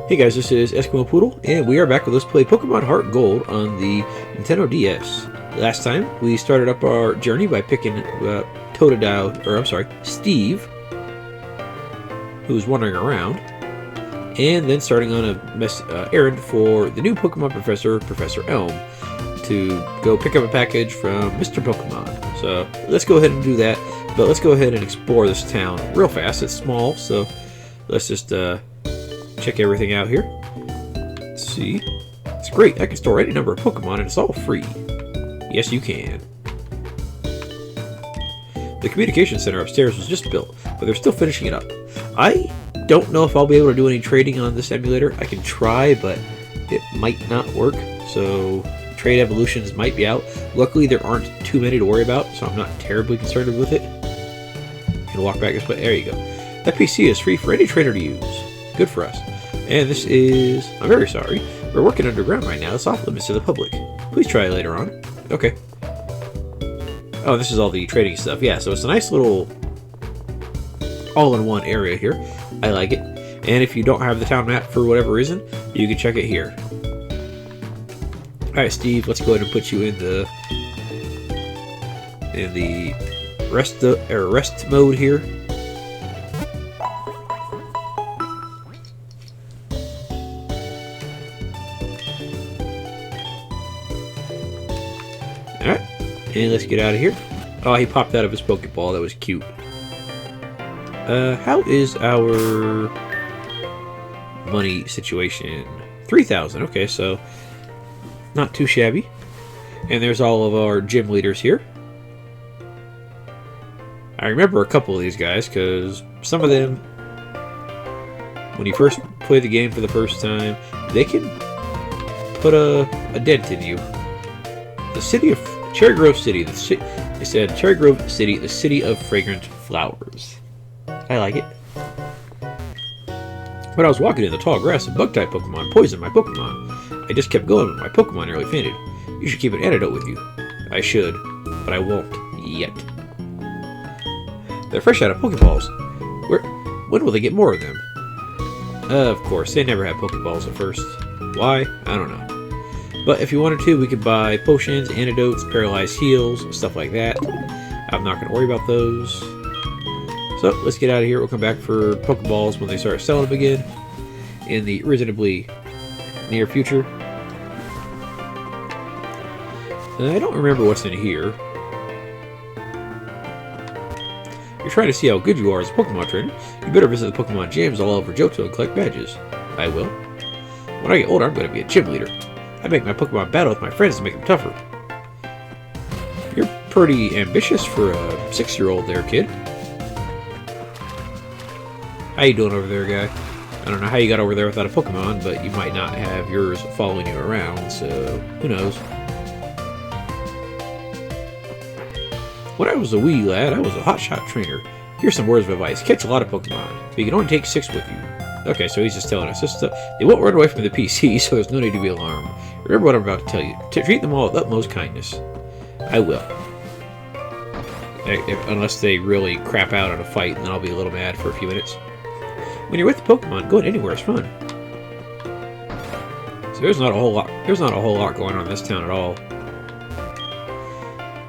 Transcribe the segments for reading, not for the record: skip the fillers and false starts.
Hey guys, this is Eskimo Poodle, and we are back with Let's Play Pokemon HeartGold on the Nintendo DS. Last time, we started up our journey by picking Steve, who was wandering around, and then starting on a errand for the new Pokemon Professor, Professor Elm, to go pick up a package from Mr. Pokemon. So, let's go ahead and do that, but let's go ahead and explore this town real fast. It's small, so let's just, check everything out here. Let's see. It's great. I can store any number of Pokemon and it's all free. Yes, you can. The communication center upstairs was just built, but they're still finishing it up. I don't know if I'll be able to do any trading on this emulator. I can try, but it might not work. So trade evolutions might be out. Luckily, there aren't too many to worry about, so I'm not terribly concerned with it. You can walk back this way. There you go. That PC is free for any trader to use. Good for us. And this is... I'm very sorry. We're working underground right now. It's off limits to the public. Please try later on. Okay. Oh, this is all the trading stuff. Yeah, so it's a nice little all-in-one area here. I like it. And if you don't have the town map for whatever reason, you can check it here. Alright, Steve, let's go ahead and put you in the rest mode here. Alright, and let's get out of here. Oh, he popped out of his Pokeball. That was cute. How is our money situation? 3,000. Okay, so not too shabby. And there's all of our gym leaders here. I remember a couple of these guys because some of them, when you first play the game for the first time, they can put a dent in you. The city of Cherry Grove City. It said Cherry Grove City, the city of fragrant flowers. I like it. When I was walking in the tall grass, a bug-type Pokemon poisoned my Pokemon. I just kept going, but my Pokemon nearly fainted. You should keep an antidote with you. I should, but I won't yet. They're fresh out of Pokeballs. When will they get more of them? Of course, they never had Pokeballs at first. Why? I don't know. But if you wanted to, we could buy potions, antidotes, paralyzed heals, stuff like that. I'm not going to worry about those. So, let's get out of here. We'll come back for Pokeballs when they start selling them again in the reasonably near future. I don't remember what's in here. You're trying to see how good you are as a Pokemon trainer. You better visit the Pokemon gyms all over Johto and collect badges. I will. When I get older, I'm going to be a gym leader. I make my Pokemon battle with my friends to make them tougher. You're pretty ambitious for a 6-year-old there, kid. How you doing over there, guy? I don't know how you got over there without a Pokemon, but you might not have yours following you around, so who knows. When I was a wee lad, I was a hotshot trainer. Here's some words of advice. Catch a lot of Pokemon, but you can only take 6 with you. Okay, so he's just telling us this stuff. They won't run away from the PC, so there's no need to be alarmed. Remember what I'm about to tell you. Treat them all with utmost kindness. I will. Unless they really crap out in a fight, and then I'll be a little mad for a few minutes. When you're with the Pokemon, going anywhere is fun. So there's not a whole lot going on in this town at all.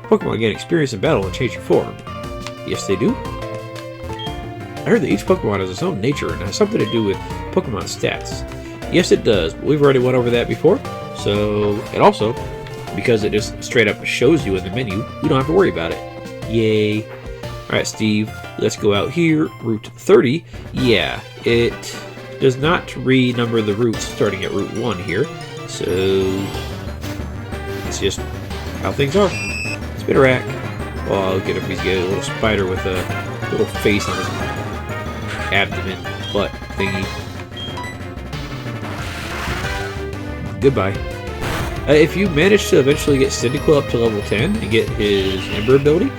Pokemon gain experience in battle and change your form. Yes, they do. I heard that each Pokemon has its own nature and has something to do with Pokemon stats. Yes, it does, but we've already went over that before. So, and also, because it just straight up shows you in the menu, you don't have to worry about it. Yay. Alright, Steve, let's go out here. Route 30. Yeah, it does not renumber the routes starting at Route 1 here. So, it's just how things are. Spitterack. Oh, look at him. He's got a little spider with a little face on his abdomen, butt thingy. Goodbye. If you manage to eventually get Cyndaquil up to level 10 and get his Ember ability,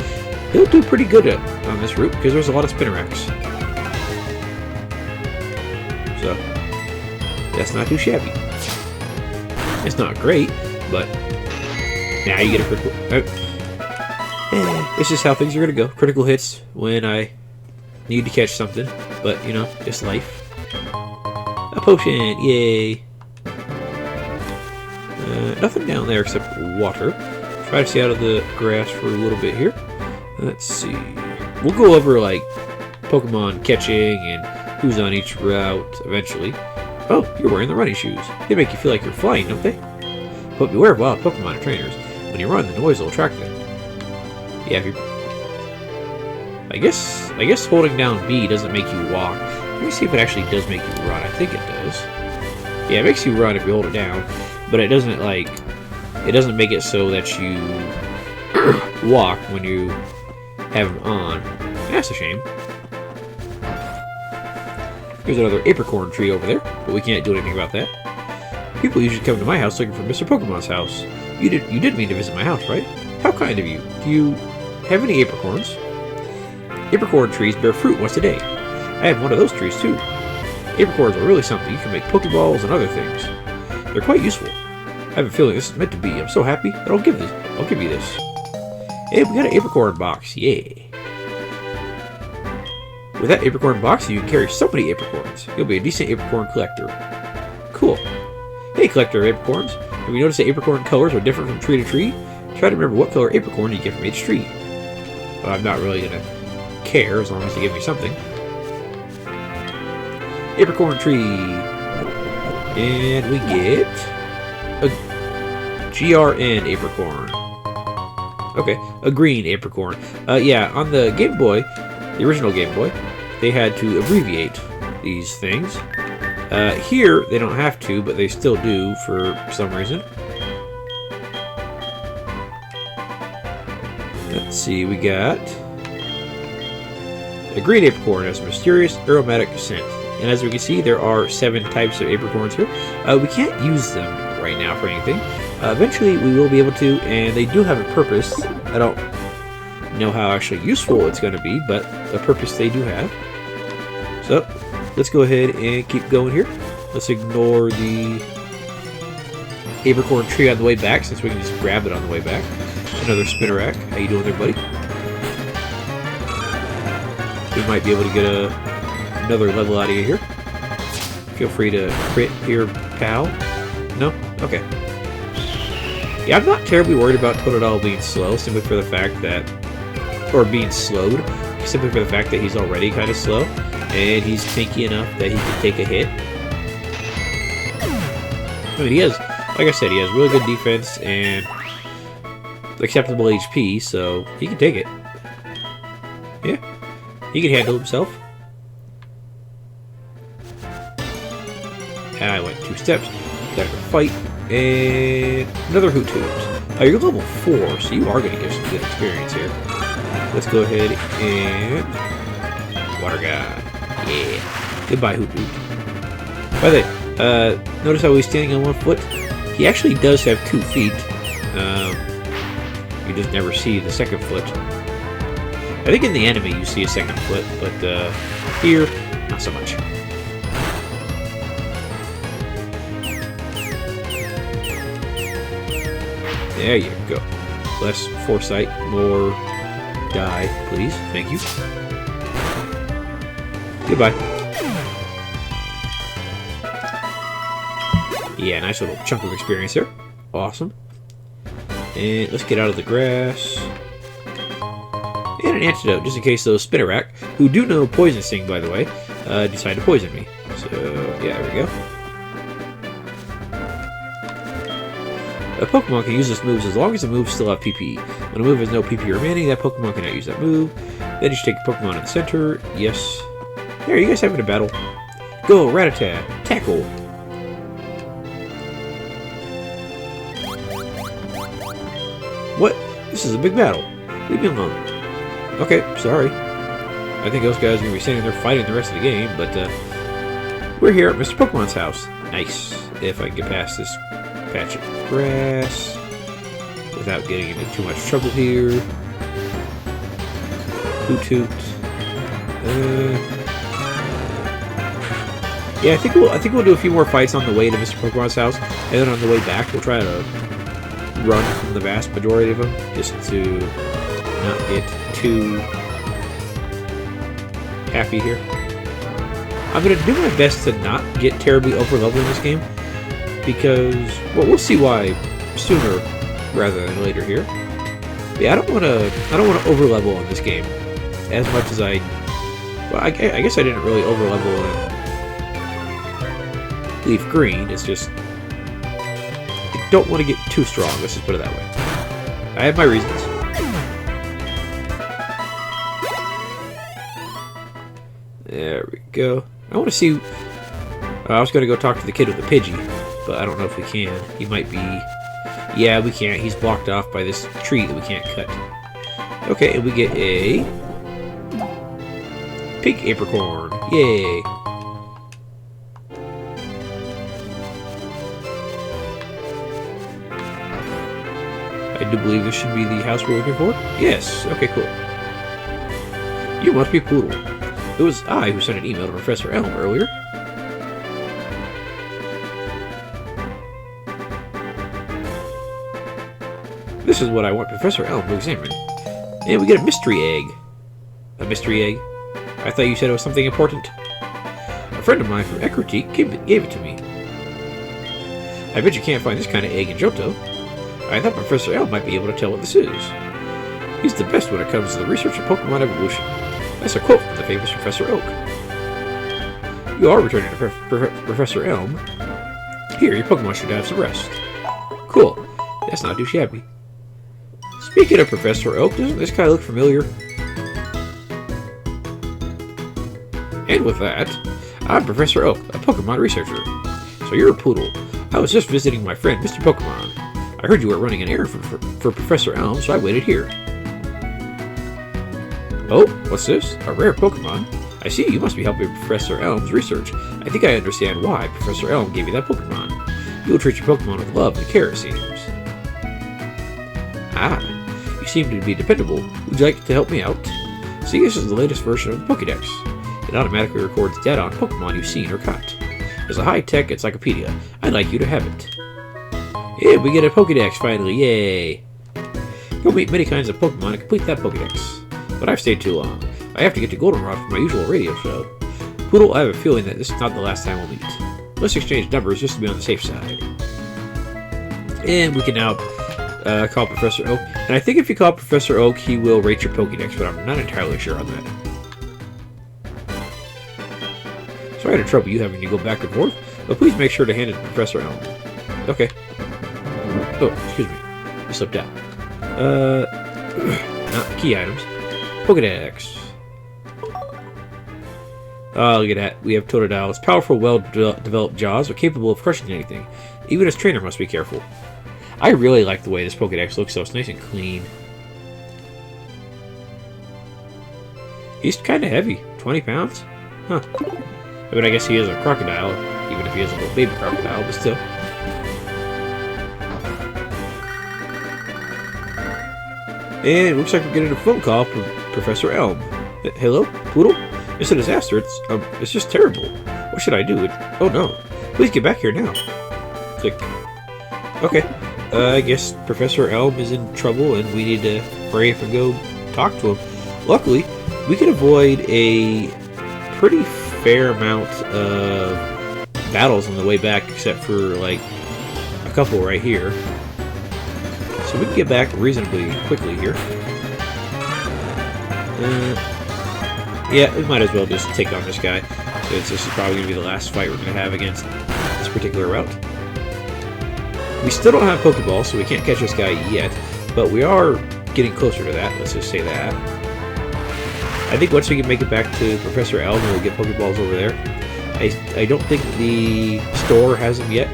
he'll do pretty good on this route because there's a lot of Spinneracks. So, that's not too shabby. It's not great, but now you get a critical. It's just how things are going to go. Critical hits when I need to catch something, but, you know, it's life. A potion, yay. Nothing down there except water. Try to stay out of the grass for a little bit here. Let's see. We'll go over like Pokemon catching and who's on each route eventually. Oh, you're wearing the running shoes. They make you feel like you're flying, don't they? But beware of wild Pokemon and trainers. When you run, the noise will attract them. Yeah, if you... I guess holding down B doesn't make you walk. Let me see if it actually does make you run. I think it does. Yeah, it makes you run if you hold it down, but it doesn't like... It doesn't make it so that you walk when you have them on. That's a shame. There's another apricorn tree over there, but we can't do anything about that. People usually come to my house looking for Mr. Pokemon's house. You did mean to visit my house, right? How kind of you. Do you have any apricorns? Apricorn trees bear fruit once a day. I have one of those trees too. Apricorns are really something. You can make Pokeballs and other things. They're quite useful. I have a feeling this is meant to be. I'm so happy that I'll give you this. Hey, we got an apricorn box. Yay. With that apricorn box, you can carry so many apricorns. You'll be a decent apricorn collector. Cool. Hey, collector of apricorns. Have you noticed that apricorn colors are different from tree to tree? Try to remember what color apricorn you get from each tree. Well, I'm not really going to care as long as they give me something. Apricorn tree. And we get a GRN apricorn. Okay, a green apricorn. Yeah, on the Game Boy, the original Game Boy, they had to abbreviate these things. Here, they don't have to, but they still do for some reason. Let's see, we got... A green apricorn has a mysterious aromatic scent. And as we can see, there are 7 types of apricorns here. We can't use them right now for anything. Eventually, we will be able to, and they do have a purpose. I don't know how actually useful it's going to be, but a purpose they do have. So, let's go ahead and keep going here. Let's ignore the apricorn tree on the way back, since we can just grab it on the way back. Another Spinnerack. How you doing there, buddy? We might be able to get another level out of you here. Feel free to crit here, pal. No? Okay. Yeah, I'm not terribly worried about Totodile being slow, simply for the fact that... Or being slowed, simply for the fact that he's already kind of slow. And he's tanky enough that he can take a hit. I mean, he has... Like I said, he has really good defense and... acceptable HP, so he can take it. Yeah. He can handle himself. I went 2 steps. Got to fight. And another Hoot Hoot. You're level 4, so you are going to get some good experience here. Let's go ahead and... Water God. Yeah. Goodbye, Hoot Hoot. By the way, notice how he's standing on 1 foot? He actually does have 2 feet. You just never see the 2nd foot. I think in the anime you see a 2nd foot, but here, not so much. There you go. Less foresight, more die, please. Thank you. Goodbye. Yeah, nice little chunk of experience there. Awesome. And let's get out of the grass. And an antidote, just in case those Spinnerack, who do know Poison Sting, by the way, decide to poison me. So, yeah, there we go. A Pokemon can use this move as long as the moves still have PP. When a move has no PP remaining, that Pokemon cannot use that move. Then you should take a Pokemon in the center. Yes. Hey, are you guys having a battle? Go, Rattata! Tackle! What? This is a big battle. Leave me alone. Okay, sorry. I think those guys are going to be standing there fighting the rest of the game, but we're here at Mr. Pokemon's house. Nice. If I can get past this patch of grass without getting into too much trouble here. Hoot Hoot. Yeah, I think we'll do a few more fights on the way to Mr. Pokemon's house, and then on the way back we'll try to run from the vast majority of them, just to not get too happy here. I'm going to do my best to not get terribly over-leveled in this game, because, well, we'll see why sooner rather than later here. But yeah, I don't want to over-level in this game as much as I... Well, I guess I didn't really over-level in Leaf Green. It's just... I don't want to get too strong, let's just put it that way. I have my reasons. There we go. I want to see... I was going to go talk to the kid with the Pidgey, but I don't know if we can. He might be... Yeah, we can't. He's blocked off by this tree that we can't cut. Okay, and we get a... pink apricorn. Yay! I do believe this should be the house we're looking for. Yes. Okay, cool. You must be Poodle. It was I who sent an email to Professor Elm earlier. This is what I want Professor Elm to examine. And we get a mystery egg. A mystery egg? I thought you said it was something important. A friend of mine from Ecritique gave it to me. I bet you can't find this kind of egg in Johto. I thought Professor Elm might be able to tell what this is. He's the best when it comes to the research of Pokemon evolution. That's a quote from the famous Professor Oak. You are returning to Professor Elm. Here, your Pokemon should have some rest. Cool. That's not too shabby. Speaking of Professor Oak, doesn't this guy look familiar? And with that, I'm Professor Oak, a Pokemon researcher. So you're a Poodle. I was just visiting my friend, Mr. Pokemon. I heard you were running an errand for Professor Elms, so I waited here. Oh, what's this? A rare Pokemon? I see, you must be helping Professor Elms' research. I think I understand why Professor Elm gave you that Pokemon. You will treat your Pokemon with love and care, it seems. Ah, you seem to be dependable. Would you like to help me out? See, this is the latest version of the Pokédex. It automatically records data on Pokemon you've seen or caught. It's a high-tech encyclopedia. I'd like you to have it. Yeah, we get a Pokédex finally, yay! You'll meet many kinds of Pokemon and complete that Pokédex. But I've stayed too long. I have to get to Goldenrod for my usual radio show. Poodle, I have a feeling that this is not the last time we'll meet. Let's exchange numbers just to be on the safe side. And we can now call Professor Oak. And I think if you call Professor Oak, he will rate your Pokédex, but I'm not entirely sure on that. Sorry to trouble you having to go back and forth, but please make sure to hand it to Professor Elm. Okay. Oh, excuse me. I slipped out. Key items. Pokédex. Oh, look at that. We have Totodile. Its powerful, well-developed jaws are capable of crushing anything. Even its trainer must be careful. I really like the way this Pokédex looks, so it's nice and clean. He's kind of heavy. 20 pounds? Huh. I mean, I guess he is a crocodile, even if he is a little baby crocodile, but still. And it looks like we're getting a phone call from Professor Elm. Hello? Poodle? It's a disaster. It's just terrible. What should I do? Oh no. Please get back here now. Click. Okay. I guess Professor Elm is in trouble and we need to hurry up and go talk to him. Luckily, we can avoid a pretty fair amount of battles on the way back, except for like a couple right here. So we can get back reasonably quickly here. Yeah, we might as well just take on this guy, since this is probably going to be the last fight we're going to have against this particular route. We still don't have Pokeballs, so we can't catch this guy yet, but we are getting closer to that, let's just say that. I think once we can make it back to Professor Elm, we'll get Pokeballs over there. I don't think the store has them yet,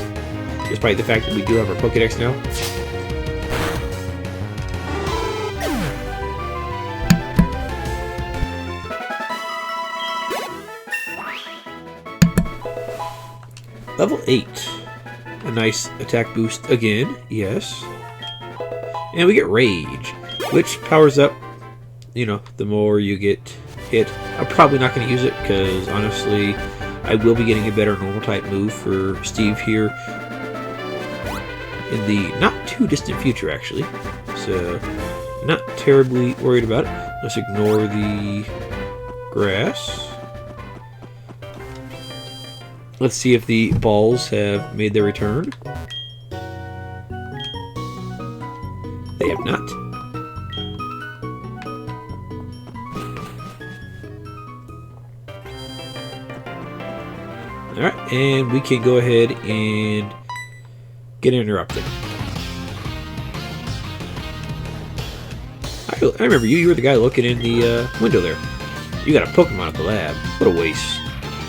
despite the fact that we do have our Pokedex now. Level 8. A nice attack boost again, yes. And we get Rage, which powers up, you know, the more you get hit. I'm probably not going to use it because, honestly, I will be getting a better normal type move for Steve here in the not too distant future, actually. So, not terribly worried about it. Let's ignore the grass. Let's see if the balls have made their return. They have not. Alright, and we can go ahead and get interrupted. I remember you. You were the guy looking in the window there. You got a Pokemon at the lab. What a waste.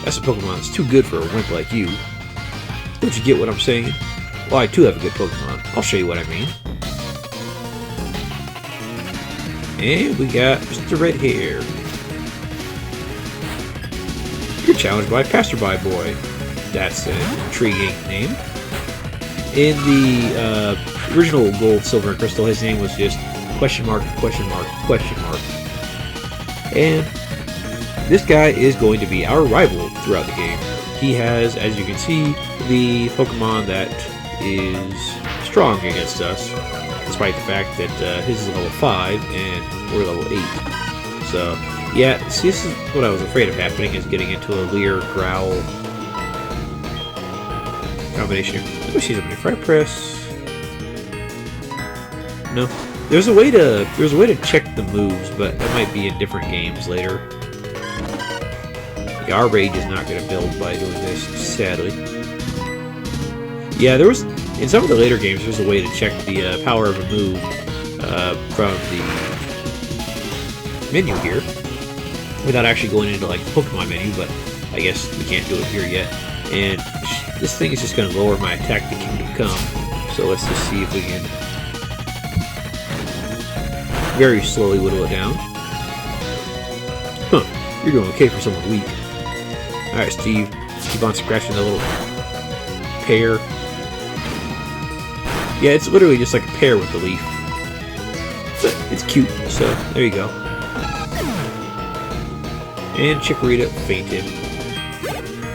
That's a Pokemon that's too good for a wimp like you. Don't you get what I'm saying? Well, I too have a good Pokemon. I'll show you what I mean. And we got Mr. Red Hair. You're challenged by Passerby Boy. That's an intriguing name. In the original Gold, Silver, and Crystal, his name was just question mark, question mark, question mark. And this guy is going to be our rival throughout the game. He has, as you can see, the Pokemon that is strong against us, despite the fact that his is level 5 and we're level 8. So, yeah, see, this is what I was afraid of happening, is getting into a Leer Growl combination. Let me see something. If I press... No. There's a way to check the moves, but that might be in different games later. Our rage is not going to build by doing this, sadly. Yeah, in some of the later games, there's a way to check the power of a move from the menu here, without actually going into like the Pokemon menu, but I guess we can't do it here yet. And this thing is just going to lower my attack to Kingdom Come, so let's just see if we can very slowly whittle it down. Huh, you're doing okay for someone weak. Alright, Steve, keep on scratching the little pear. Yeah, it's literally just like a pear with the leaf. But it's cute, so there you go. And Chikorita fainted.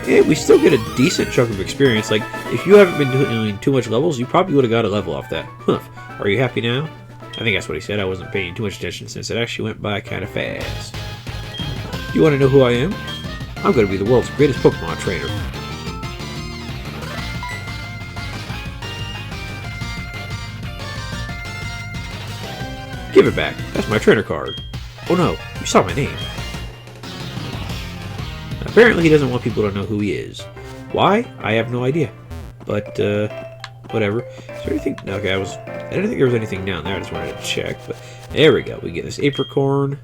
And we still get a decent chunk of experience. Like, if you haven't been doing too much levels, you probably would have got a level off that. Huh. Are you happy now? I think that's what he said. I wasn't paying too much attention since it actually went by kind of fast. You want to know who I am? I'm going to be the world's greatest Pokemon trainer. Give it back. That's my trainer card. Oh no, you saw my name. Apparently he doesn't want people to know who he is. Why? I have no idea. But, whatever. Is there anything... Okay, I didn't think there was anything down there. I just wanted to check. But there we go. We get this apricorn.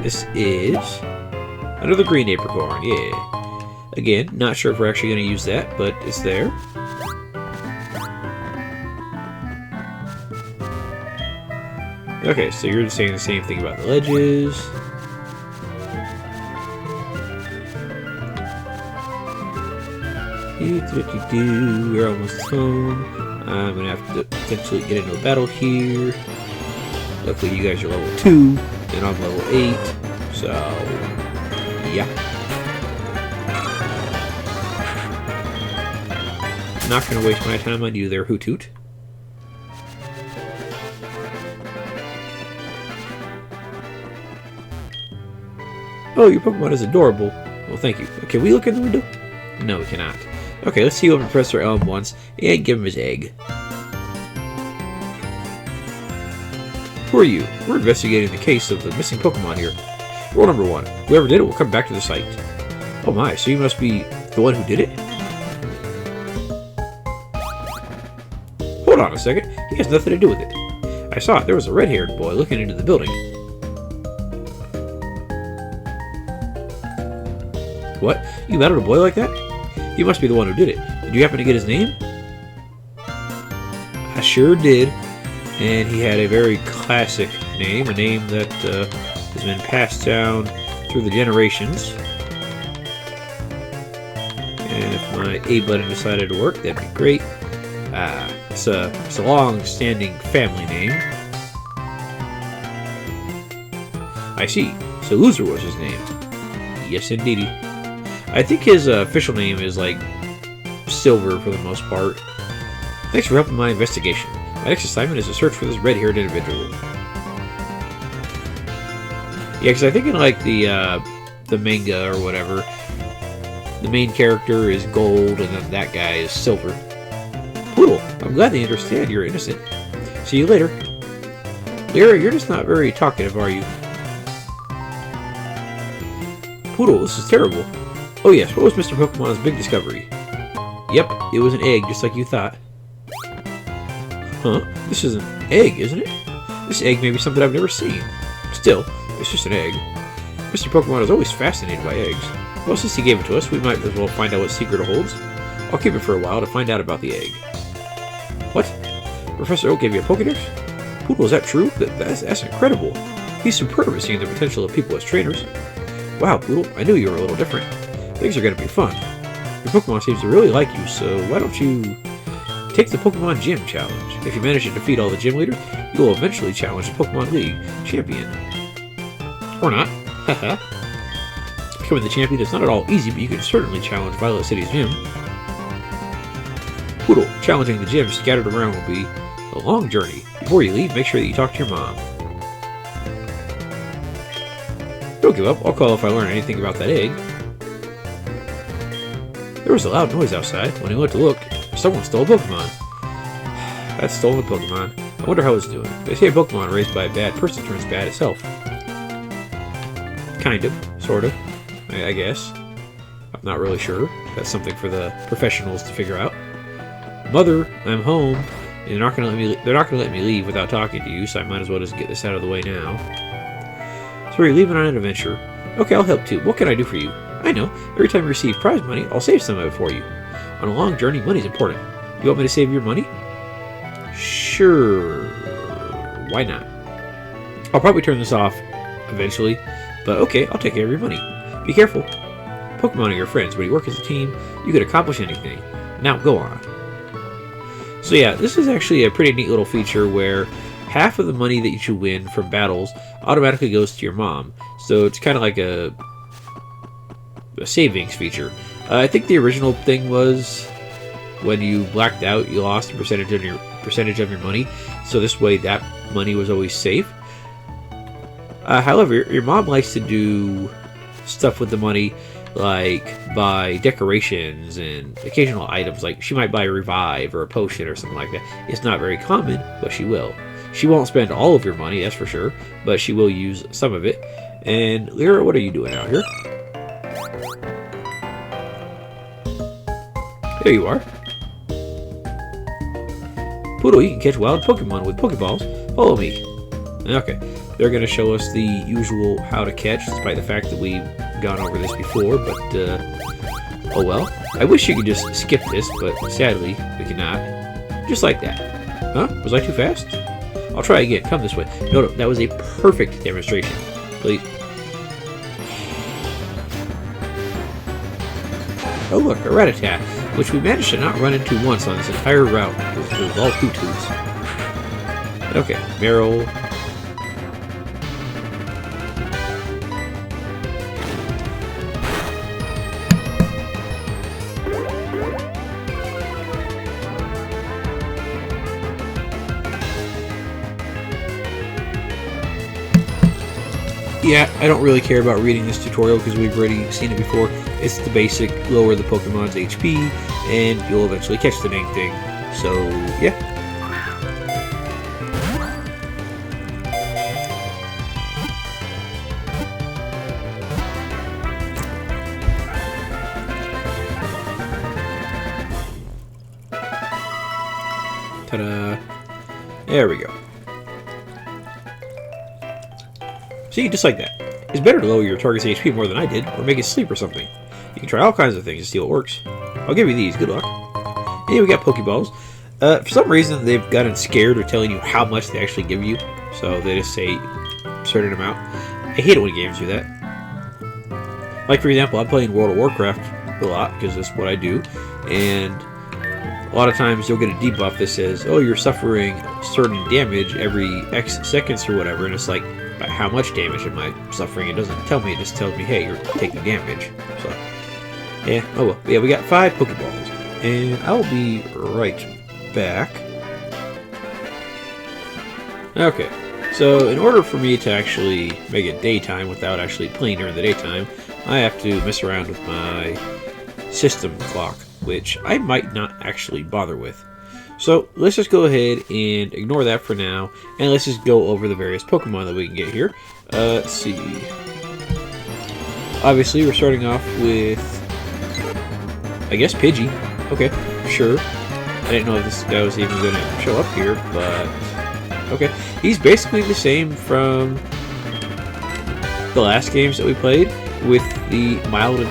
This is another green apricorn. Yeah. Again, not sure if we're actually going to use that, but it's there. Okay, so you're saying the same thing about the ledges. We're almost home. I'm gonna have to potentially get into a battle here. Luckily, you guys are level 2, and I'm level 8. So, yeah. Not gonna waste my time on you there, Hoothoot. Oh, your Pokemon is adorable. Well, thank you. Can we look in the window? No, we cannot. Okay, let's see what Professor Elms wants, and give him his egg. Who are you? We're investigating the case of the missing Pokemon here. Rule number 1. Whoever did it will come back to the site. Oh my, so you must be the one who did it? Hold on a second. He has nothing to do with it. I saw it. There was a red-haired boy looking into the building. What? You battled a boy like that? You must be the one who did it. Did you happen to get his name? I sure did. And he had a very classic name, a name that has been passed down through the generations. And if my A button decided to work, that'd be great. It's a long-standing family name. I see. So Loser was his name. Yes, indeedy. I think his official name is, like, Silver for the most part. Thanks for helping my investigation. My next assignment is to search for this red-haired individual. Yeah, because I think in, like, the manga or whatever, The main character is gold, and then that guy is silver. Poodle, I'm glad they understand you're innocent. See you later. Lyra, you're just not very talkative, are you? Poodle, this is terrible. Oh yes, what was Mr. Pokemon's big discovery? Yep, it was an egg, just like you thought. Huh? This is an egg, isn't it? This egg may be something I've never seen. Still, it's just an egg. Mr. Pokemon is always fascinated by eggs. Well, since he gave it to us, we might as well find out what secret it holds. I'll keep it for a while to find out about the egg. What? Professor Oak gave you a Pokédex? Poodle, is that true? That's incredible. He's superb at seeing the potential of people as trainers. Wow, Poodle, I knew you were a little different. Things are going to be fun. Your Pokemon seems to really like you, so why don't you take the Pokemon Gym Challenge? If you manage to defeat all the gym leaders, you will eventually challenge the Pokemon League champion. Or not. Haha. Becoming the champion is not at all easy, but you can certainly challenge Violet City's gym. Poodle, challenging the gym scattered around will be a long journey. Before you leave, make sure that you talk to your mom. Don't give up. I'll call if I learn anything about that egg. There was a loud noise outside. When I went to look, someone stole a Pokemon. That stolen Pokemon. I wonder how it's doing. They say a Pokemon raised by a bad person turns bad itself. Kind of. Sort of. I guess. I'm not really sure. That's something for the professionals to figure out. Mother, I'm home. And they're not gonna let me leave without talking to you, so I might as well just get this out of the way now. So you're leaving on an adventure. Okay, I'll help too. What can I do for you? I know. Every time you receive prize money, I'll save some of it for you. On a long journey, money's important. You want me to save your money? Sure. Why not? I'll probably turn this off eventually, but okay, I'll take care of your money. Be careful. Pokemon are your friends. When you work as a team, you can accomplish anything. Now, go on. So yeah, this is actually a pretty neat little feature where half of the money that you should win from battles automatically goes to your mom. So it's kind of like a savings feature. I think the original thing was when you blacked out, you lost a percentage of your money. So this way, that money was always safe. However, your mom likes to do stuff with the money, like buy decorations and occasional items. Like she might buy a revive or a potion or something like that. It's not very common, but she will. She won't spend all of your money, that's for sure, but she will use some of it. And Lyra, what are you doing out here? There you are. Poodle, you can catch wild Pokemon with Pokeballs. Follow me. Okay, they're going to show us the usual how to catch, despite the fact that we've gone over this before, but, oh well. I wish you could just skip this, but sadly, we cannot. Just like that. Huh? Was I too fast? I'll try again. Come this way. No, that was a perfect demonstration. Please. Oh look, a Rattata, which we managed to not run into once on this entire route, because it was all Hootoots. Okay, Meryl. Yeah, I don't really care about reading this tutorial because we've already seen it before. It's the basic, lower the Pokemon's HP, and you'll eventually catch the dang thing. So, yeah. Ta-da! There we go. See, just like that. It's better to lower your target's HP more than I did, or make it sleep or something. You can try all kinds of things to see what works. I'll give you these. Good luck. And we got Pokeballs. For some reason, they've gotten scared of telling you how much they actually give you, so they just say a certain amount. I hate it when games do that. Like, for example, I'm playing World of Warcraft a lot, because that's what I do, and a lot of times you'll get a debuff that says, oh, you're suffering certain damage every X seconds or whatever, and it's like, how much damage am I suffering? It doesn't tell me, it just tells me, hey, you're taking damage. So, yeah, oh well. Yeah, we got 5 Pokeballs, and I'll be right back. Okay, so in order for me to actually make it daytime without actually playing during the daytime, I have to mess around with my system clock, which I might not actually bother with. So let's just go ahead and ignore that for now, and let's just go over the various Pokemon that we can get here. Let's see. Obviously, we're starting off with, I guess, Pidgey. Okay, sure. I didn't know if this guy was even going to show up here, but okay. He's basically the same from the last games that we played, with the mild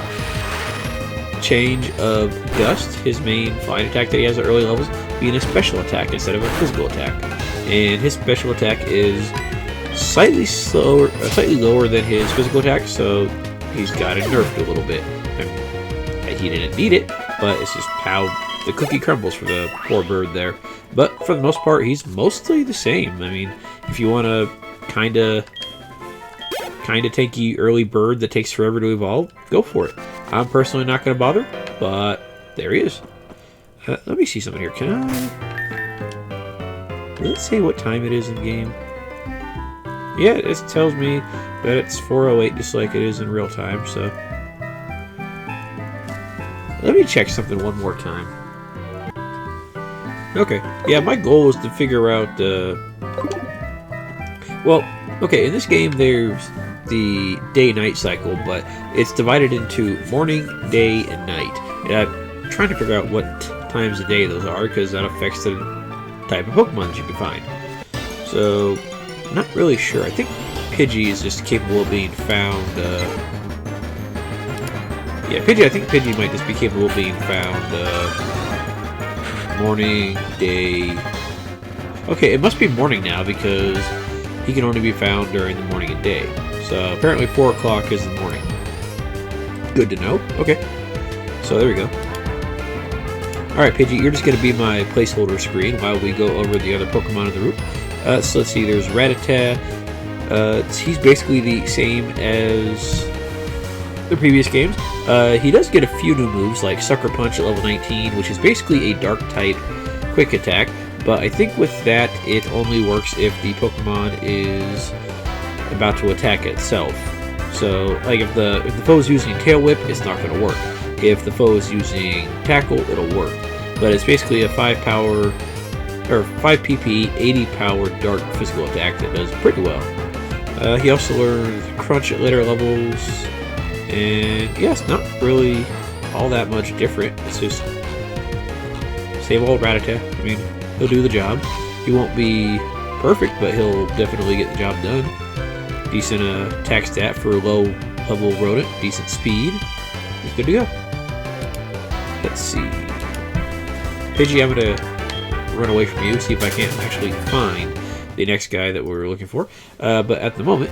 change of Gust, his main flying attack that he has at early levels, being a special attack instead of a physical attack. And his special attack is slightly lower than his physical attack, so he's got it nerfed a little bit. And he didn't need it, but it's just how the cookie crumbles for the poor bird there. But for the most part, he's mostly the same. I mean, if you want a kind of tanky early bird that takes forever to evolve, go for it. I'm personally not going to bother, but there he is. Let me see something here. Can I... Does it say what time it is in game? Yeah, it tells me that it's 4:08, just like it is in real time, so... Let me check something one more time. Okay, yeah, my goal is to figure out, well, okay, in this game there's the day-night cycle, but it's divided into morning, day, and night. And I'm trying to figure out what times of day those are, because that affects the type of Pokemon that you can find. So, I'm not really sure. I think Pidgey is just capable of being found, yeah, I think Pidgey might just be capable of being found, morning, day... Okay, it must be morning now, because he can only be found during the morning and day. So apparently 4 o'clock is the morning. Good to know. Okay. So there we go. Alright, Pidgey, you're just going to be my placeholder screen while we go over the other Pokemon in the route. So let's see, there's Rattata. He's basically the same as the previous games. He does get a few new moves, like Sucker Punch at level 19, which is basically a Dark-type quick attack. But I think with that, it only works if the Pokemon is about to attack itself. So, like if the foe is using Tail Whip, it's not going to work. If the foe is using Tackle, it'll work. But it's basically a 5 PP, 80 power dark physical attack that does pretty well. He also learned Crunch at later levels, and yeah, it's not really all that much different. It's just same old Rattata. I mean, he'll do the job. He won't be perfect, but he'll definitely get the job done. Decent attack stat for a low level rodent. Decent speed. He's good to go. Let's see. Pidgey, I'm going to run away from you, see if I can't actually find the next guy that we're looking for. But at the moment,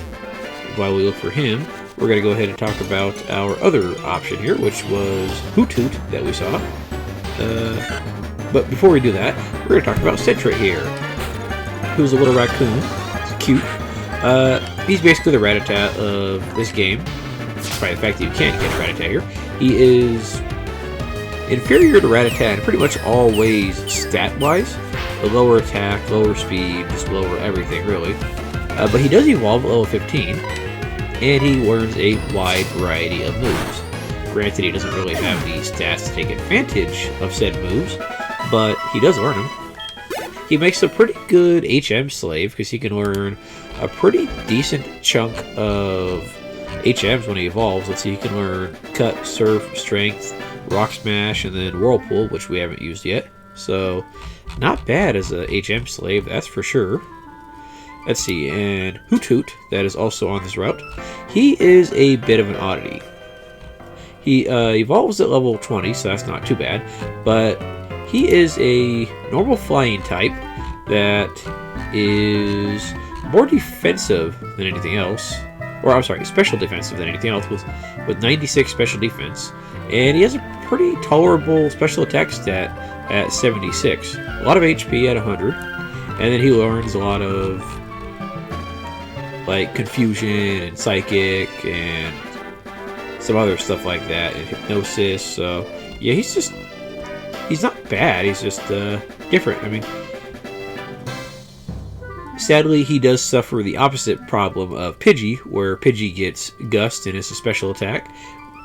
while we look for him, we're going to go ahead and talk about our other option here, which was Hoothoot that we saw. But before we do that, we're going to talk about Sentret here, who's a little raccoon. It's cute. He's basically the Rattata of this game, despite the fact that you can't get Rattata here. He is inferior to Rattata in pretty much all ways stat-wise. The lower attack, lower speed, just lower everything, really. But he does evolve at level 15, and he learns a wide variety of moves. Granted, he doesn't really have the stats to take advantage of said moves, but he does learn them. He makes a pretty good HM slave, because he can learn a pretty decent chunk of HMs when he evolves. Let's see, he can learn Cut, Surf, Strength, Rock Smash, and then Whirlpool, which we haven't used yet. So, not bad as a HM slave, that's for sure. Let's see, and Hoothoot, that is also on this route. He is a bit of an oddity. He evolves at level 20, so that's not too bad, but he is a normal flying type that is more defensive than anything else. Or, I'm sorry, special defensive than anything else, with 96 special defense. And he has a pretty tolerable special attack stat at 76. A lot of HP at 100. And then he learns a lot of, like, Confusion and Psychic and some other stuff like that, and Hypnosis. So, yeah, he's not bad, he's just different. I mean, sadly, he does suffer the opposite problem of Pidgey, where Pidgey gets Gust and it's a special attack,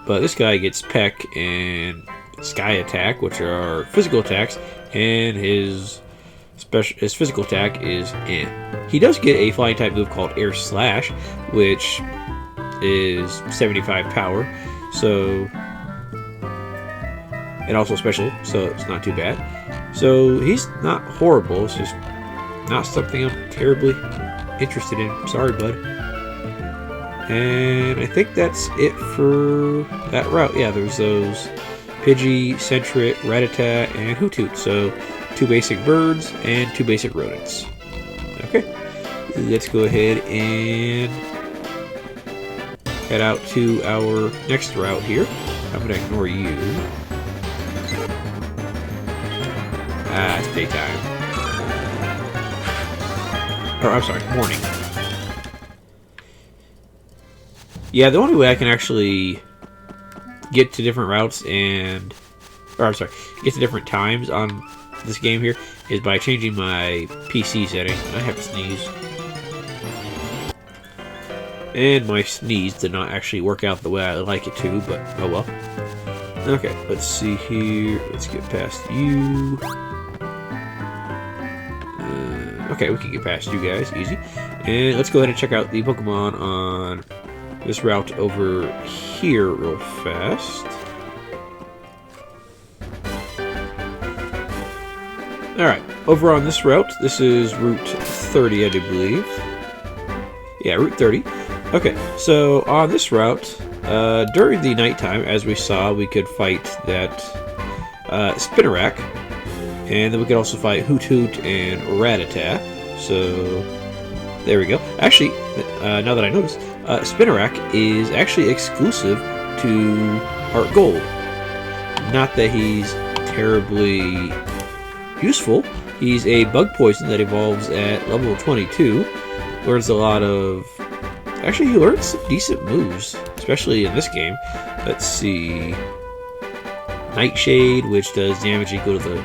But this guy gets Peck and Sky Attack, which are physical attacks, and his physical attack is He does get a flying type move called Air Slash, which is 75 power, so, and also special, so it's not too bad. So he's not horrible, it's just not something I'm terribly interested in. Sorry, bud. And I think that's it for that route. Yeah, there's those Pidgey, Sentret, Rattata, and Hoothoot. So 2 basic birds and 2 basic rodents. Okay, let's go ahead and head out to our next route here. I'm going to ignore you. It's daytime. Or, I'm sorry, morning. Yeah, the only way I can actually get to different routes get to different times on this game here is by changing my PC setting. I have to sneeze. And my sneeze did not actually work out the way I like it to, but oh well. Okay, let's see here. Let's get past you. Okay, we can get past you guys, easy. And let's go ahead and check out the Pokemon on this route over here real fast. Alright, over on this route, this is Route 30, I do believe. Yeah, Route 30. Okay, so on this route, during the nighttime, as we saw, we could fight that Spinarak, and then we could also fight Hoothoot and Rattata. So, there we go. Actually, now that I noticed, Spinarak is actually exclusive to HeartGold. Not that he's terribly useful. He's a bug poison that evolves at level 22. Learns a lot of... Actually, he learns some decent moves, especially in this game. Let's see... Nightshade, which does damage equal to the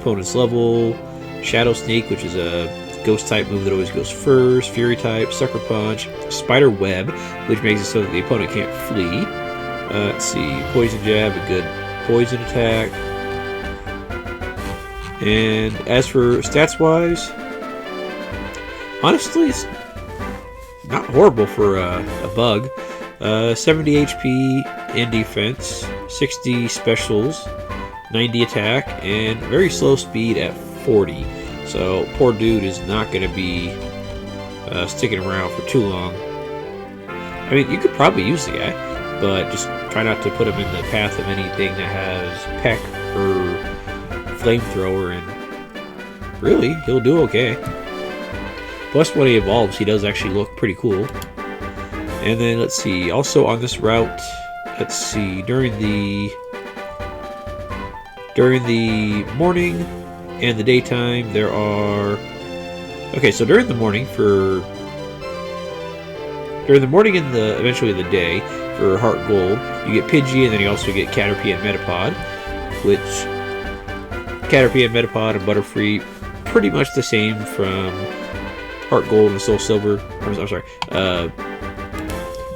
opponent's level. Shadow Sneak, which is a ghost type move that always goes first. Fury type, Sucker Punch. Spider Web, which makes it so that the opponent can't flee. Let's see... Poison Jab, a good poison attack. And as for stats-wise, honestly, it's not horrible for a bug. 70 HP in defense, 60 specials, 90 attack, and very slow speed at 40. So poor dude is not going to be sticking around for too long. I mean, you could probably use the guy, but just try not to put him in the path of anything that has Peck or Flamethrower, and really, he'll do okay. Plus, when he evolves, he does actually look pretty cool. And then, let's see, also on this route, let's see, during the morning and the daytime, there are... Okay, so during the morning and eventually the day, for HeartGold, you get Pidgey, and then you also get Caterpie and Metapod, which... Caterpie and Metapod and Butterfree, pretty much the same from HeartGold and Soul Silver. I'm sorry,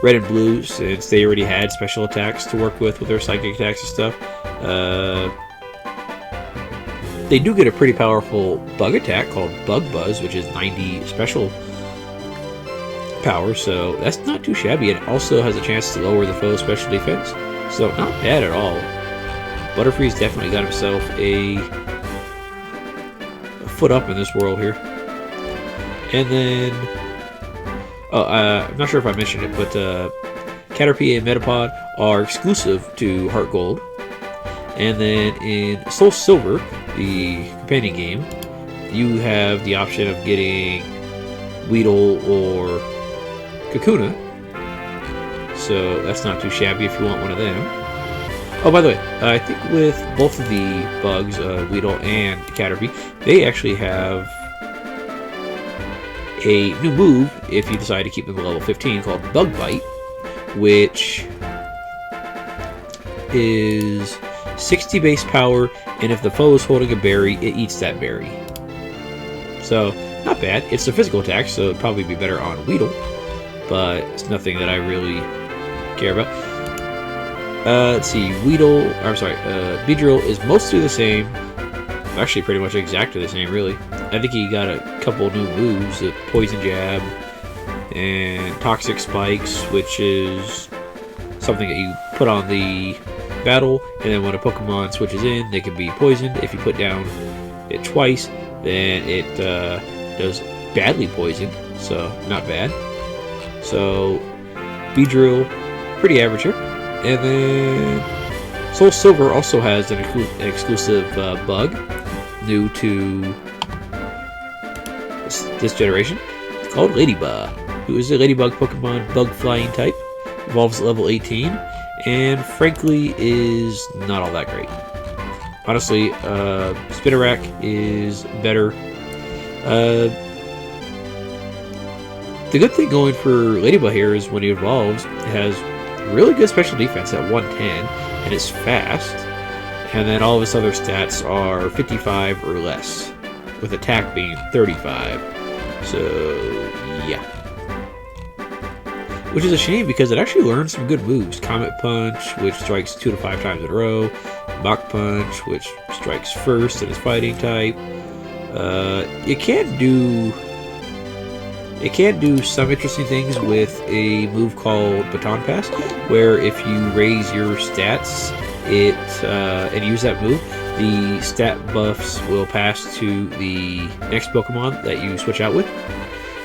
Red and Blue, since they already had special attacks to work with their psychic attacks and stuff. They do get a pretty powerful bug attack called Bug Buzz, which is 90 special power, so that's not too shabby. It also has a chance to lower the foe's special defense, so not bad at all. Butterfree's definitely got himself a foot up in this world here. And then... I'm not sure if I mentioned it, but Caterpie and Metapod are exclusive to HeartGold. And then in Soul Silver, the companion game, you have the option of getting Weedle or Kakuna. So that's not too shabby if you want one of them. Oh, by the way, I think with both of the bugs, Weedle and Caterpie, they actually have a new move, if you decide to keep them at level 15, called Bug Bite, which is 60 base power, and if the foe is holding a berry, it eats that berry. So, not bad. It's a physical attack, so it'd probably be better on Weedle, but it's nothing that I really care about. Let's see, Beedrill is mostly the same. Actually, pretty much exactly the same, really. I think he got a couple new moves, the Poison Jab and Toxic Spikes, which is something that you put on the battle, and then when a Pokemon switches in, they can be poisoned. If you put down it twice, then it does badly poison, so not bad. So, Beedrill, pretty average here. And then Soul Silver also has an exclusive bug, new to this generation. It's called Ladybug, who is a Ladybug Pokemon bug flying type. Evolves at level 18, and frankly is not all that great. Honestly, Spinarak is better. The good thing going for Ladybug here is when he evolves, it has really good special defense at 110, and it's fast. And then all of his other stats are 55 or less, with attack being 35. So, yeah. Which is a shame because it actually learns some good moves. Comet Punch, which strikes 2 to 5 times in a row. Mach Punch, which strikes first and is fighting type. It can do some interesting things with a move called Baton Pass, where if you raise your stats and use that move, the stat buffs will pass to the next Pokemon that you switch out with.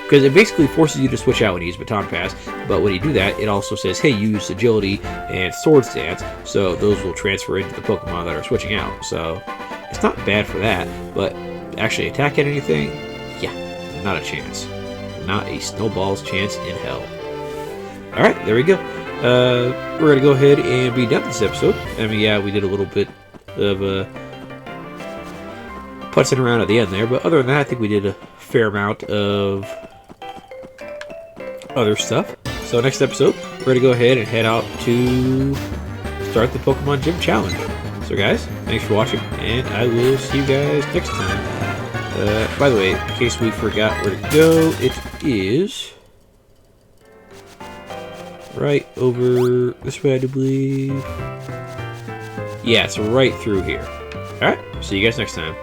Because it basically forces you to switch out when you use Baton Pass, but when you do that, it also says, hey, use Agility and Swords Dance, so those will transfer into the Pokemon that are switching out. So it's not bad for that, but actually attacking anything, yeah, not a chance. Not a snowball's chance in hell. Alright, there we go. We're going to go ahead and be done with this episode. I mean, yeah, we did a little bit of putzing around at the end there, but other than that, I think we did a fair amount of other stuff. So next episode, we're going to go ahead and head out to start the Pokemon Gym Challenge. So guys, thanks for watching, and I will see you guys next time. By the way, in case we forgot where to go, it is right over this way, I do believe. Yeah, it's right through here. Alright, see you guys next time.